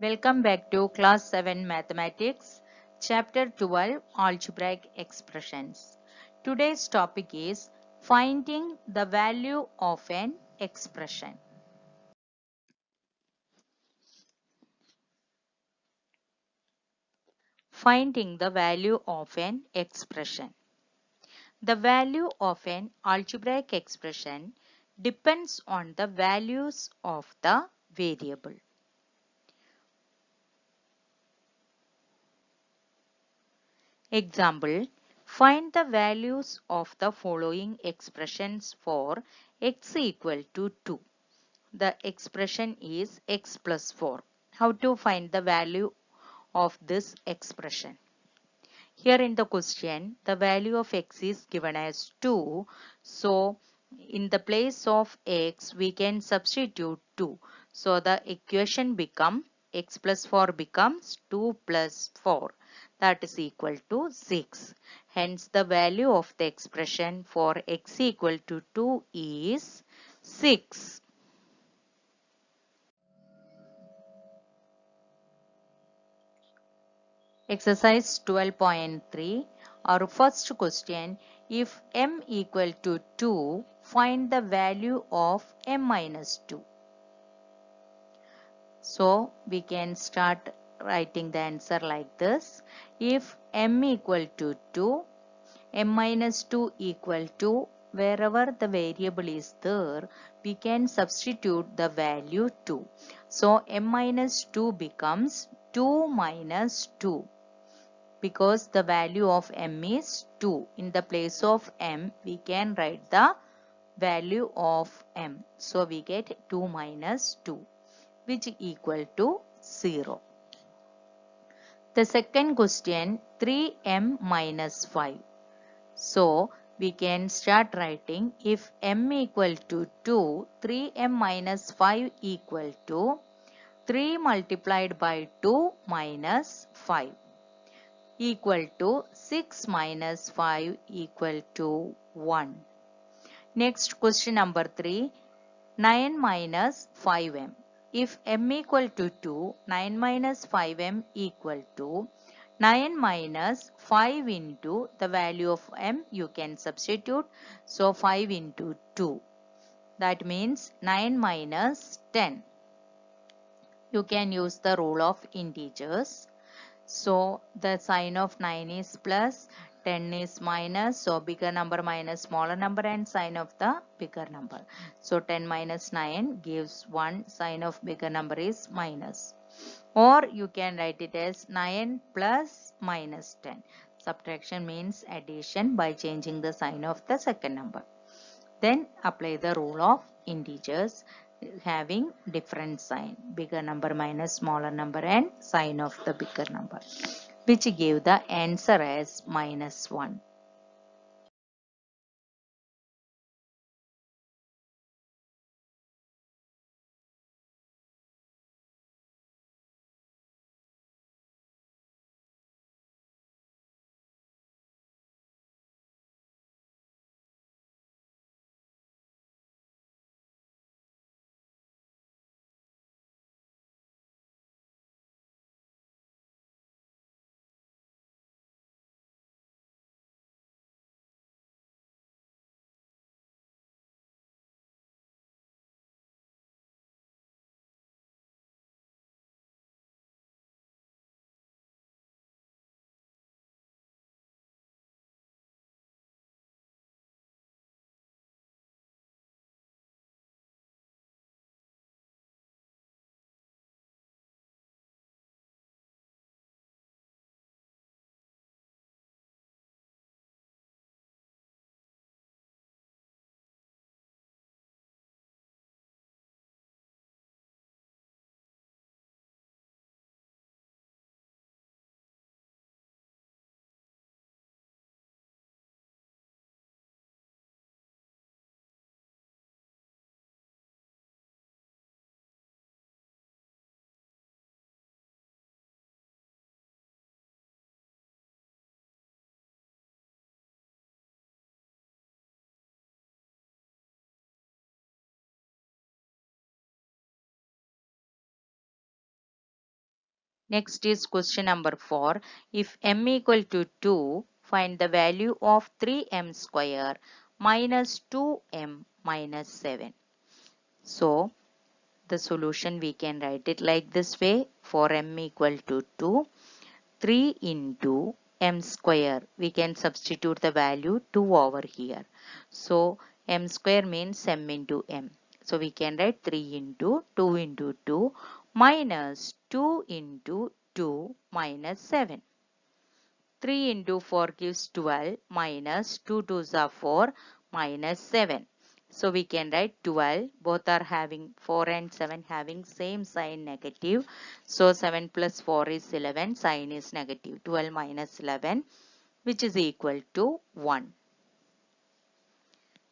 Welcome back to Class 7 Mathematics, Chapter 12 Algebraic Expressions. Today's topic is finding the value of an expression. Finding the value of an expression. The value of an algebraic expression depends on the values of the variable. Example, find the values of the following expressions for x equal to 2. The expression is x plus 4. How to find the value of this expression? Here in the question, the value of x is given as 2. So, in the place of x, we can substitute 2. So, the equation becomes x plus 4 becomes 2 plus 4. That is equal to 6. Hence, the value of the expression for x equal to 2 is 6. Exercise 12.3. Our first question, if m equal to 2, find the value of m minus 2. So we can start writing the answer like this. If m equal to 2, m minus 2 equal to, wherever the variable is there, we can substitute the value 2. So m minus 2 becomes 2 minus 2. Because the value of m is 2. In the place of m, we can write the value of m. So we get 2 minus 2, which is equal to 0. The second question, 3m minus 5. So we can start writing, if m equal to 2, 3m minus 5 equal to 3 multiplied by 2 minus 5. Equal to 6 minus 5 equal to 1. Next question number 3, 9 minus 5m. If m equal to 2, 9 minus 5m equal to 9 minus 5 into the value of m you can substitute. So 5 into 2. That means 9 minus 10. You can use the rule of integers. So the sign of 9 is plus, 10 is minus. So bigger number minus smaller number and sign of the bigger number. So 10 minus 9 gives 1. Sign of bigger number is minus. Or you can write it as 9 plus minus 10. Subtraction means addition by changing the sign of the second number. Then apply the rule of integers having different sign, bigger number minus smaller number and sign of the bigger number, which give the answer as minus 1. Next is question number 4. If m equal to 2, find the value of 3m square minus 2m minus 7. So, the solution we can write it like this way. For m equal to 2, 3 into m square. We can substitute the value 2 over here. So, m square means m into m. So, we can write 3 into 2 into 2 minus 2 into 2 minus 7. 3 into 4 gives 12 minus 2 2s are 4 minus 7. So we can write 12. Both are having 4 and 7 having same sign negative. So 7 plus 4 is 11. Sign is negative. 12 minus 11 which is equal to 1.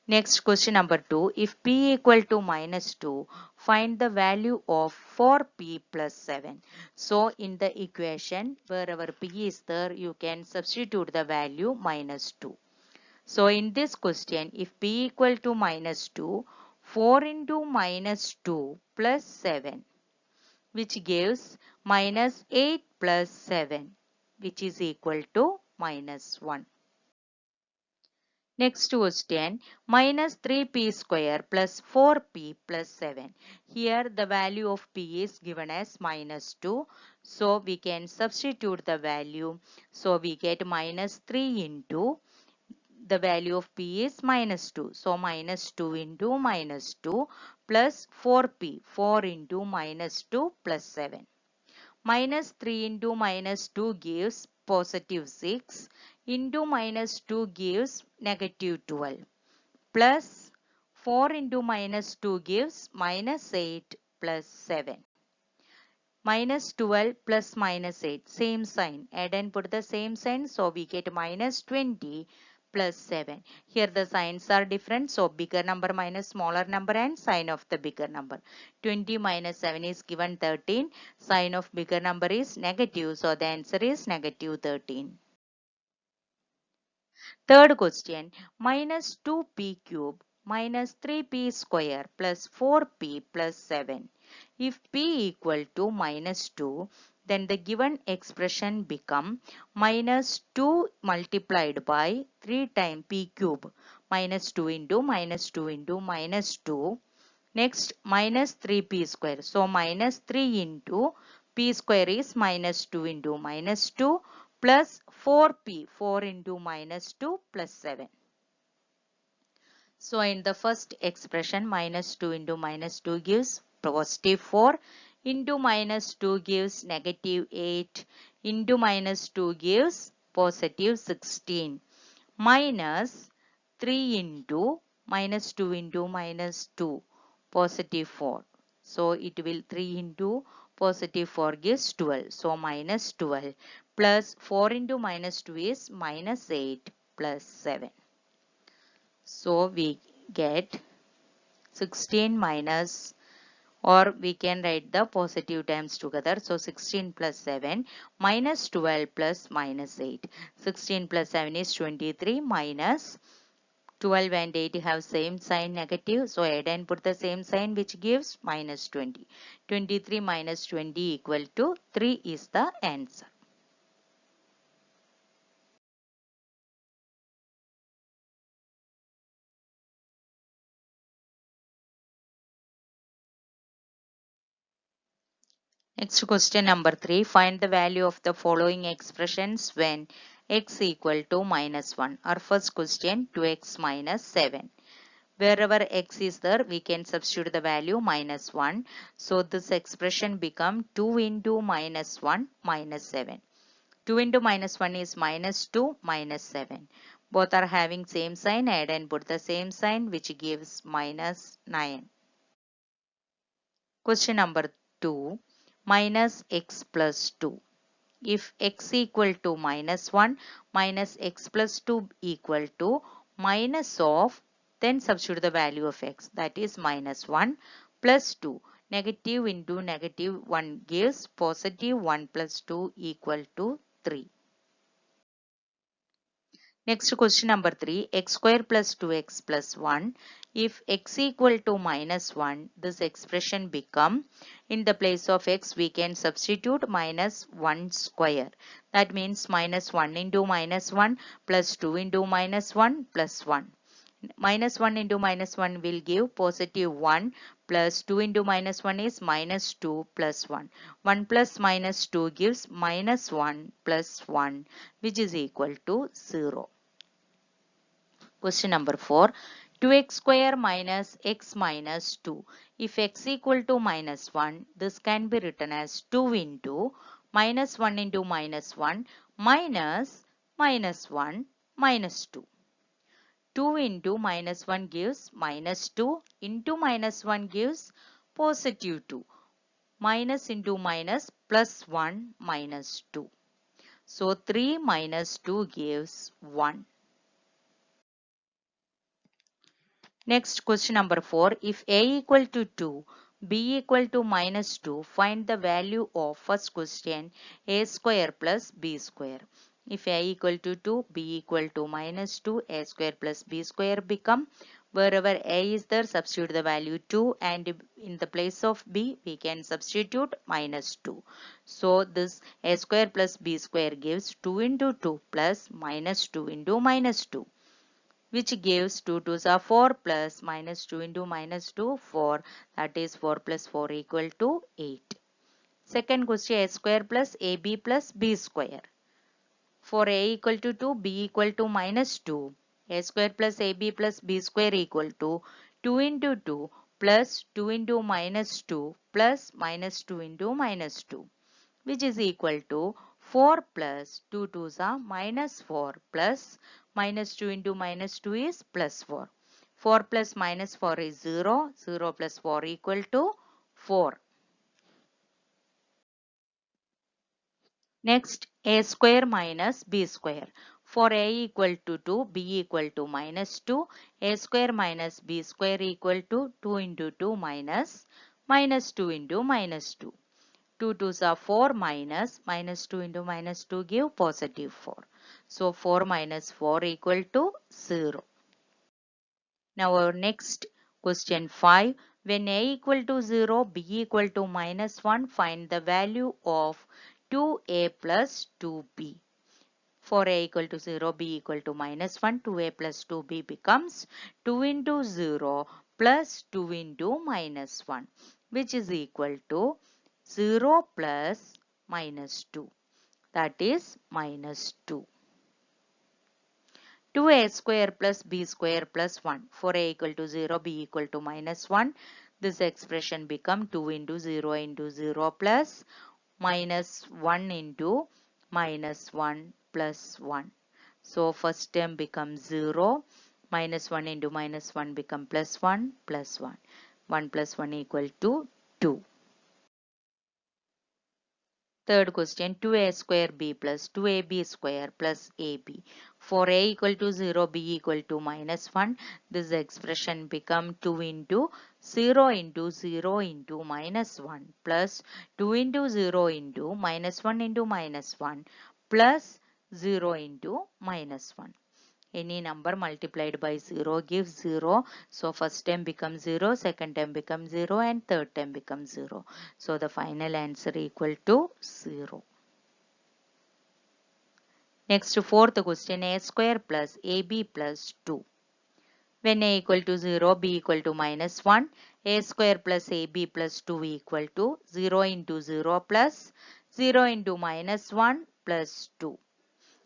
Next question number 2. If p equal to minus 2, find the value of 4p plus 7. So in the equation, wherever p is there, you can substitute the value minus 2. So in this question, if p equal to minus 2, 4 into minus 2 plus 7, which gives minus 8 plus 7, which is equal to minus 1. Next question, minus 3p square plus 4p plus 7. Here the value of p is given as minus 2. So we can substitute the value. So we get minus 3 into the value of p is minus 2. So minus 2 into minus 2 plus 4p. 4 into minus 2 plus 7. Minus 3 into minus 2 gives positive 6 into minus 2 gives negative 12 plus 4 into minus 2 gives minus 8 plus 7. Minus 12 plus minus 8 same sign, add and put the same sign, so we get minus 20 plus 7. Here the signs are different, so bigger number minus smaller number and sign of the bigger number. 20 minus 7 is given 13. Sign of bigger number is negative, so the answer is negative 13. Third question, minus 2p cube minus 3p square plus 4p plus 7. If p equal to minus 2, then the given expression become minus 2 multiplied by 3 times p cube, minus 2 into minus 2 into minus 2. Next, minus 3p square. So minus 3 into p square is minus 2 into minus 2 plus 4p, 4 into minus 2 plus 7. So in the first expression, minus 2 into minus 2 gives positive 4, into minus 2 gives negative 8, into minus 2 gives positive 16, minus 3 into minus 2 into minus 2, positive 4. So it will 3 into positive 4 gives 12. So minus 12 plus 4 into minus 2 is minus 8 plus 7. So we get 16 minus, or we can write the positive terms together. So 16 plus 7 minus 12 plus minus 8. 16 plus 7 is 23 minus 12 and 8 have same sign negative. So add and put the same sign which gives minus 20. 23 minus 20 equal to 3 is the answer. Next question number 3. Find the value of the following expressions when x equal to minus 1. Our first question, 2x minus 7. Wherever x is there, we can substitute the value minus 1. So this expression become 2 into minus 1 minus 7. 2 into minus 1 is minus 2 minus 7. Both are having same sign. Add and put the same sign which gives minus 9. Question number 2. Minus x plus 2. If x equal to minus 1 minus x plus 2 equal to minus of, then substitute the value of x, that is minus 1 plus 2. Negative into negative 1 gives positive 1 plus 2 equal to 3. Next question number 3. X square plus 2x plus 1. If x equal to minus 1, this expression become, in the place of x we can substitute minus 1 square. That means minus 1 into minus 1 plus 2 into minus 1 plus 1. Minus 1 into minus 1 will give positive 1 plus 2 into minus 1 is minus 2 plus 1. 1 plus minus 2 gives minus 1 plus 1, which is equal to 0. Question number 4. 2x square minus x minus 2. If x equal to minus 1, this can be written as 2 into minus 1 into minus 1 minus minus 1 minus 2. 2 into minus 1 gives minus 2 into minus 1 gives positive 2. Minus into minus plus 1 minus 2. So 3 minus 2 gives 1. Next, question number 4. If a equal to 2, b equal to minus 2, find the value of first question a square plus b square. If a equal to 2, b equal to minus 2, a square plus b square become, wherever a is there, substitute the value 2, and in the place of b we can substitute minus 2. So this a square plus b square gives 2 into 2 plus minus 2 into minus 2, which gives 2 2s are 4 plus minus 2 into minus 2, 4. That is 4 plus 4 equal to 8. Second question, a square plus ab plus b square. For a equal to 2, b equal to minus 2. A square plus ab plus b square equal to 2 into 2 plus 2 into minus 2 plus minus 2 into minus 2, which is equal to 4 plus 2 2s are minus 4 plus minus 2 into minus 2 is plus 4. 4 plus minus 4 is 0. 0 plus 4 equal to 4. Next, a square minus b square. For a equal to 2, b equal to minus 2, a square minus b square equal to 2 into 2 minus 2 into minus 2. 2 2s are 4 minus 2 into minus 2 give positive 4. So 4 minus 4 equal to 0. Now our next question 5. When a equal to 0, b equal to minus 1, find the value of 2a plus 2b. For a equal to 0, b equal to minus 1, 2a plus 2b becomes 2 into 0 plus 2 into minus 1, which is equal to 0 plus minus 2. That is minus 2. 2a square plus b square plus 1. For a equal to 0, b equal to minus 1. This expression become 2 into 0 plus minus 1 into minus 1 plus 1. So first term becomes 0. Minus 1 into minus 1 become plus 1 plus 1. 1 plus 1 equal to 2. Third question, 2a square b plus 2ab square plus ab. For a equal to 0, b equal to minus 1, this expression become 2 into 0 into minus 1 plus 2 into 0 into minus 1 into minus 1 plus 0 into minus 1. Any number multiplied by 0 gives 0. So first term becomes 0, second term becomes 0, and third term becomes 0. So the final answer equal to 0. Next, fourth question, a square plus ab plus 2. When a equal to 0, b equal to minus 1, a square plus ab plus 2 equal to 0 into 0 plus 0 into minus 1 plus 2.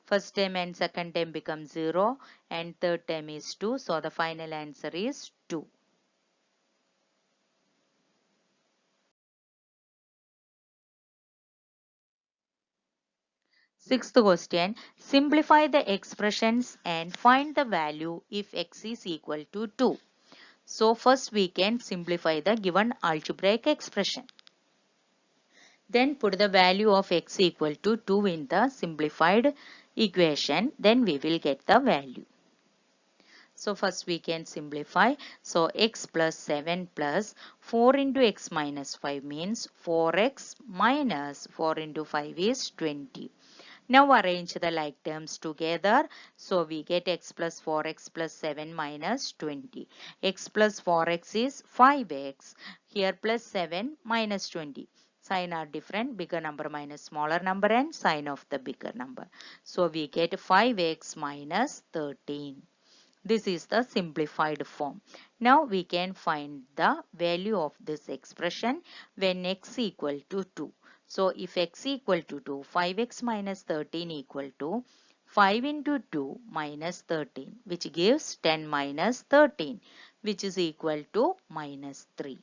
First term and second term become 0 and third term is 2. So the final answer is 2. Sixth question. Simplify the expressions and find the value if x is equal to 2. So first we can simplify the given algebraic expression. Then put the value of x equal to 2 in the simplified equation. Then we will get the value. So first we can simplify. So x plus 7 plus 4 into x minus 5 means 4x minus 4 into 5 is 20. Now arrange the like terms together. So we get x plus 4x plus 7 minus 20. X plus 4x is 5x. Here plus 7 minus 20. Sign are different. Bigger number minus smaller number and sign of the bigger number. So we get 5x minus 13. This is the simplified form. Now we can find the value of this expression when x equal to 2. So if x equal to 2, 5x minus 13 equal to 5 into 2 minus 13, which gives 10 minus 13, which is equal to minus 3.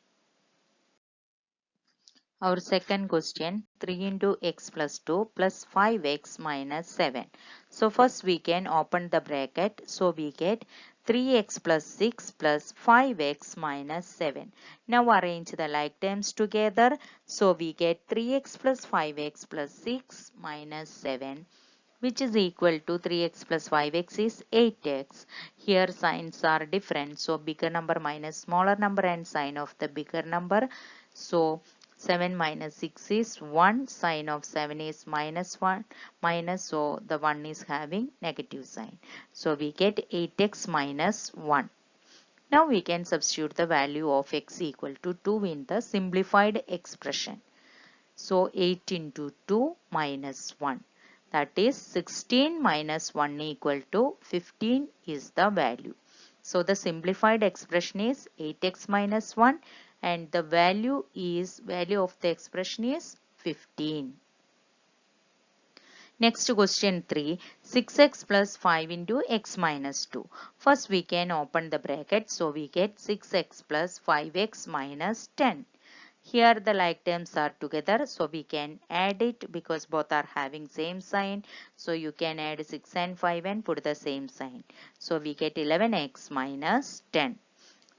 Our second question, 3 into x plus 2 plus 5x minus 7. So first we can open the bracket. So we get 3x plus 6 plus 5x minus 7. Now arrange the like terms together. So we get 3x plus 5x plus 6 minus 7, which is equal to 3x plus 5x is 8x. Here signs are different. So bigger number minus smaller number and sign of the bigger number. So 7 minus 6 is 1. Sign of 7 is minus 1. Minus, so the 1 is having negative sign. So we get 8x minus 1. Now we can substitute the value of x equal to 2 in the simplified expression. So 8 into 2 minus 1. That is 16 minus 1 equal to 15 is the value. So the simplified expression is 8x minus 1 and the value of the expression is 15. Next question 3, 6x plus 5 into x minus 2. First we can open the bracket. So we get 6x plus 5x minus 10. Here the like terms are together, so we can add it because both are having same sign. So you can add 6 and 5 and put the same sign. So we get 11x minus 10.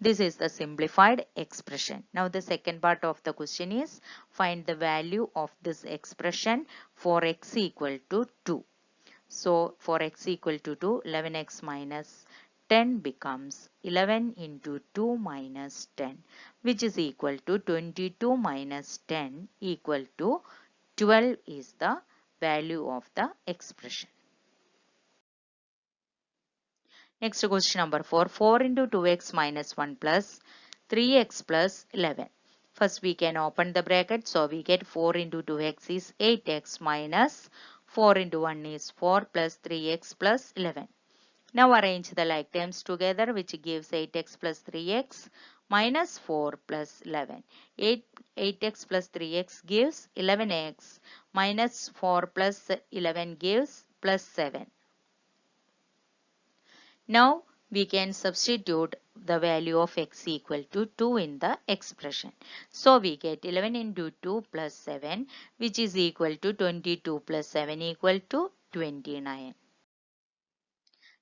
This is the simplified expression. Now the second part of the question is find the value of this expression for x equal to 2. So for x equal to 2, 11x minus 10 becomes 11 into 2 minus 10, which is equal to 22 minus 10 equal to 12 is the value of the expression. Next question number 4, 4 into 2x minus 1 plus 3x plus 11. First we can open the bracket. So we get 4 into 2x is 8x minus 4 into 1 is 4 plus 3x plus 11. Now arrange the like terms together, which gives 8x plus 3x minus 4 plus 11. 8x plus 3x gives 11x minus 4 plus 11 gives plus 7. Now we can substitute the value of x equal to 2 in the expression. So we get 11 into 2 plus 7, which is equal to 22 plus 7 equal to 29.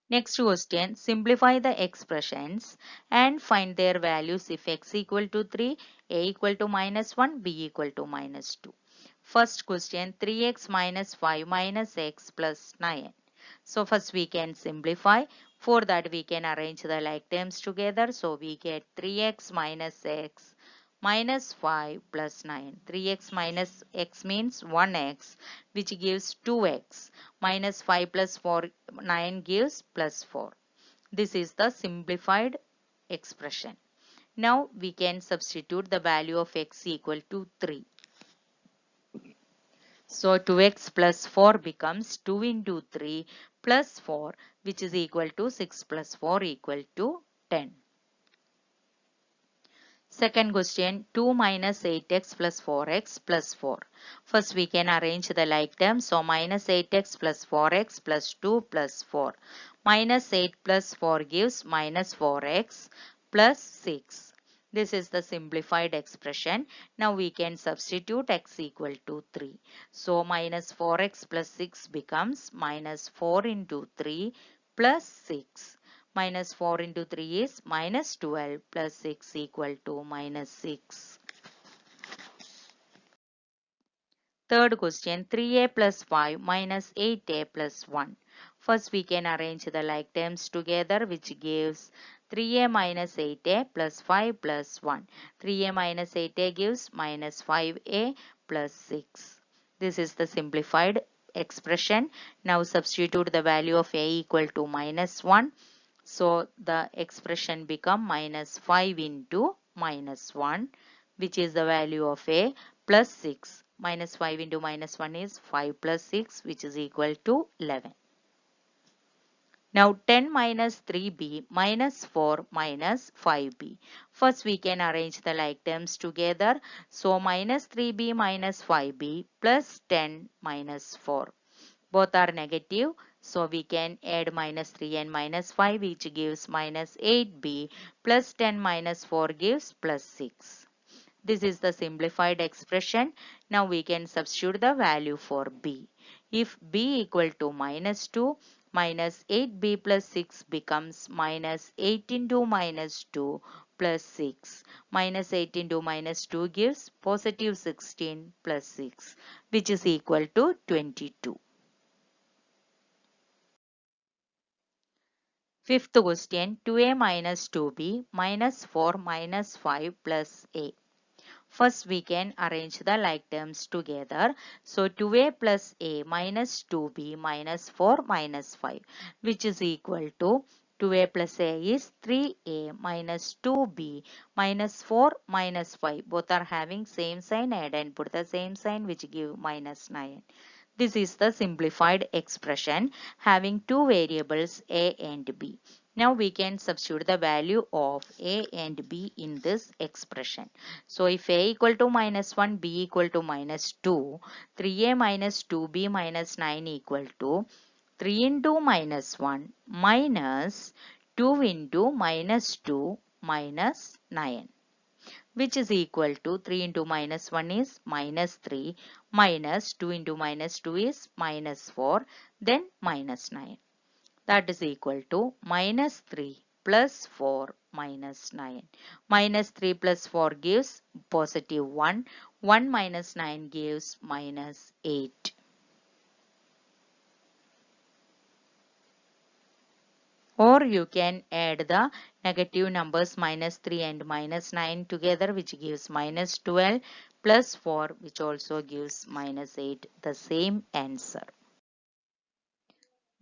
Next question, simplify the expressions and find their values if x equal to 3, a equal to minus 1, b equal to minus 2. First question, 3x minus 5 minus x plus 9. So first we can simplify. For that we can arrange the like terms together. So we get 3x minus x minus 5 plus 9. 3x minus x means 1x, which gives 2x. Minus 5 plus 4, 9 gives plus 4. This is the simplified expression. Now we can substitute the value of x equal to 3. So 2x plus 4 becomes 2 into 3 plus 4, which is equal to 6 plus 4 equal to 10. Second question, 2 minus 8x plus 4x plus 4. First we can arrange the like terms. So minus 8x plus 4x plus 2 plus 4. Minus 8 plus 4 gives minus 4x plus 6. This is the simplified expression. Now we can substitute x equal to 3. So minus 4x plus 6 becomes minus 4 into 3 plus 6. Minus 4 into 3 is minus 12 plus 6 equal to minus 6. Third question, 3a plus 5 minus 8a plus 1. First we can arrange the like terms together, which gives 3a minus 8a plus 5 plus 1. 3a minus 8a gives minus 5a plus 6. This is the simplified expression. Now substitute the value of a equal to minus 1. So the expression become minus 5 into minus 1, which is the value of a, plus 6. Minus 5 into minus 1 is 5 plus 6, which is equal to 11. Now 10 minus 3b minus 4 minus 5b. First we can arrange the like terms together. So minus 3b minus 5b plus 10 minus 4. Both are negative. So we can add minus 3 and minus 5, which gives minus 8b, plus 10 minus 4 gives plus 6. This is the simplified expression. Now we can substitute the value for b. If b equal to minus 2, minus 8b plus 6 becomes minus 8 into minus 2 plus 6. Minus 8 into minus 2 gives positive 16 plus 6, which is equal to 22. Fifth question, 2a minus 2b minus 4 minus 5 plus a. First we can arrange the like terms together. So 2a plus a minus 2b minus 4 minus 5, which is equal to 2a plus a is 3a minus 2b minus 4 minus 5. Both are having same sign, add and put the same sign, which give minus 9. This is the simplified expression having two variables a and b. Now we can substitute the value of a and b in this expression. So if a equal to minus 1, b equal to minus 2, 3a minus 2b minus 9 equal to 3 into minus 1 minus 2 into minus 2 minus 9, which is equal to 3 into minus 1 is minus 3, minus 2 into minus 2 is minus 4, then minus 9. That is equal to minus 3 plus 4 minus 9. Minus 3 plus 4 gives positive 1. 1 minus 9 gives minus 8. Or you can add the negative numbers minus 3 and minus 9 together, which gives minus 12, plus 4, which also gives minus 8, the same answer.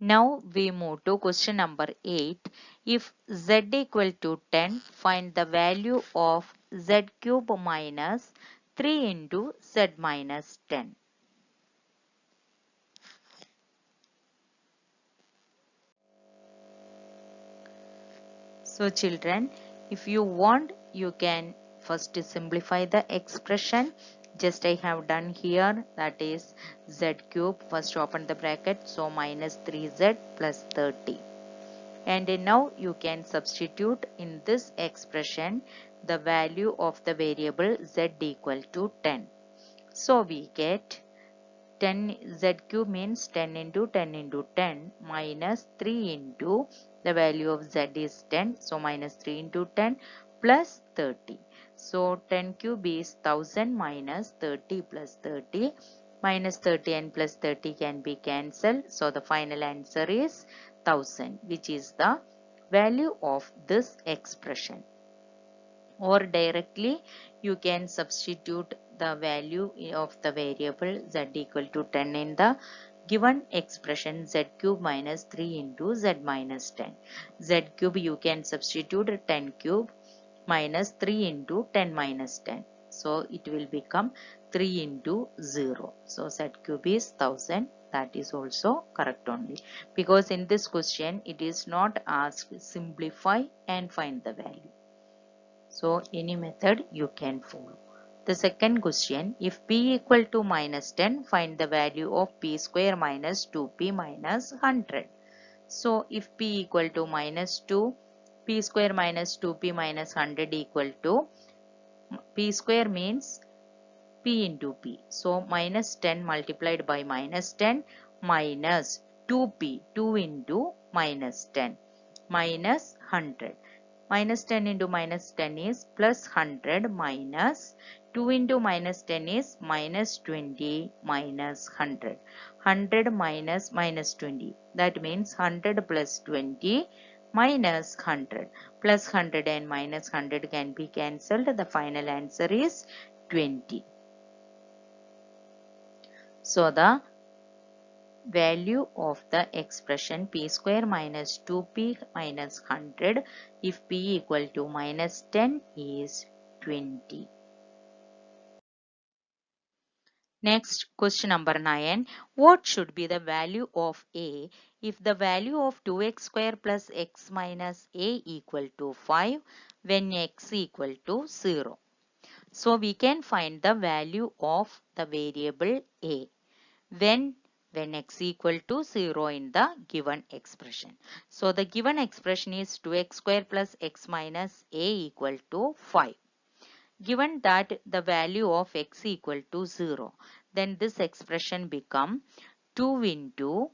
Now we move to question number 8. If z equal to 10, find the value of z cube minus 3 into z minus 10. So children, if you want, you can first simplify the expression. Just I have done here, that is z cube. First open the bracket, so minus 3z plus 30. And now you can substitute in this expression the value of the variable z equal to 10. So we get 10 z cube means 10 into 10 into 10 minus 3 into the value of z is 10. So minus 3 into 10 plus 30. So 10 cube is 1000 minus 30 plus 30. Minus 30 and plus 30 can be cancelled. So the final answer is 1000, which is the value of this expression. Or directly you can substitute the value of the variable z equal to 10 in the given expression z cube minus 3 into z minus 10. Z cube you can substitute 10 cube minus 3 into 10 minus 10. So it will become 3 into 0. So z cube is 1000. That is also correct only. Because in this question it is not asked simplify and find the value. So any method you can follow. The second question, if p equal to minus 10, find the value of p square minus 2p minus 100. So if p equal to minus 2, p square minus 2p minus 100 equal to, p square means p into p. So minus 10 multiplied by minus 10 minus 2p, 2 into minus 10 minus 100. Minus 10 into minus 10 is plus 100 minus 2 into minus 10 is minus 20 minus 100. 100 minus minus 20. That means 100 plus 20 minus 100. Plus 100 and minus 100 can be cancelled. The final answer is 20. So the value of the expression p square minus 2p minus 100 if p equal to minus 10 is 20. Next, question number 9. What should be the value of a if the value of 2x square plus x minus a equal to 5 when x equal to 0? So we can find the value of the variable a when x equal to 0 in the given expression. So the given expression is 2x square plus x minus a equal to 5. Given that the value of x equal to 0, then this expression become 2 into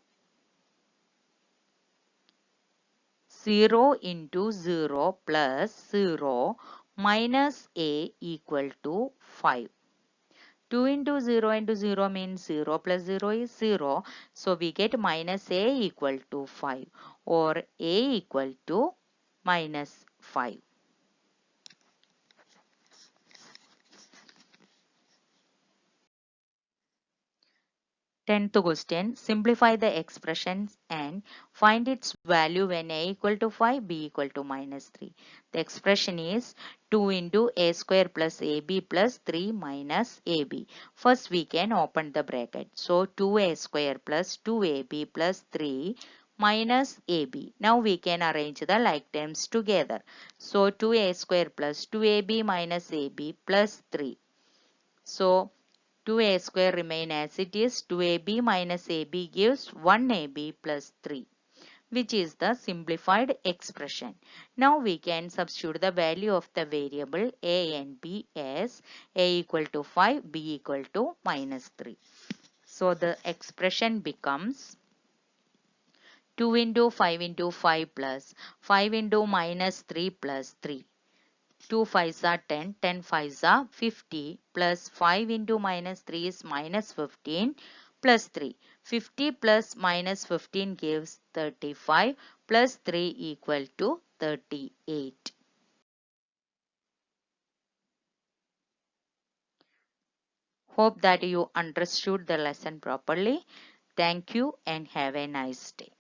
0 into 0 plus 0 minus a equal to 5. 2 into 0 means 0 plus 0 is 0. So we get minus a equal to 5 or a equal to minus 5. 10th question. Simplify the expressions and find its value when a equal to 5, b equal to minus 3. The expression is 2 into a square plus ab plus 3 minus ab. First we can open the bracket. So 2a square plus 2ab plus 3 minus ab. Now we can arrange the like terms together. So 2a square plus 2ab minus ab plus 3. So 2a square remain as it is. 2ab minus ab gives 1ab plus 3, which is the simplified expression. Now we can substitute the value of the variable a and b as a equal to 5, b equal to minus 3. So the expression becomes 2 into 5 into 5 plus 5 into minus 3 plus 3. 2 5s are 10, 10 5s are 50 plus 5 into minus 3 is minus 15 plus 3. 50 plus minus 15 gives 35 plus 3 equal to 38. Hope that you understood the lesson properly. Thank you and have a nice day.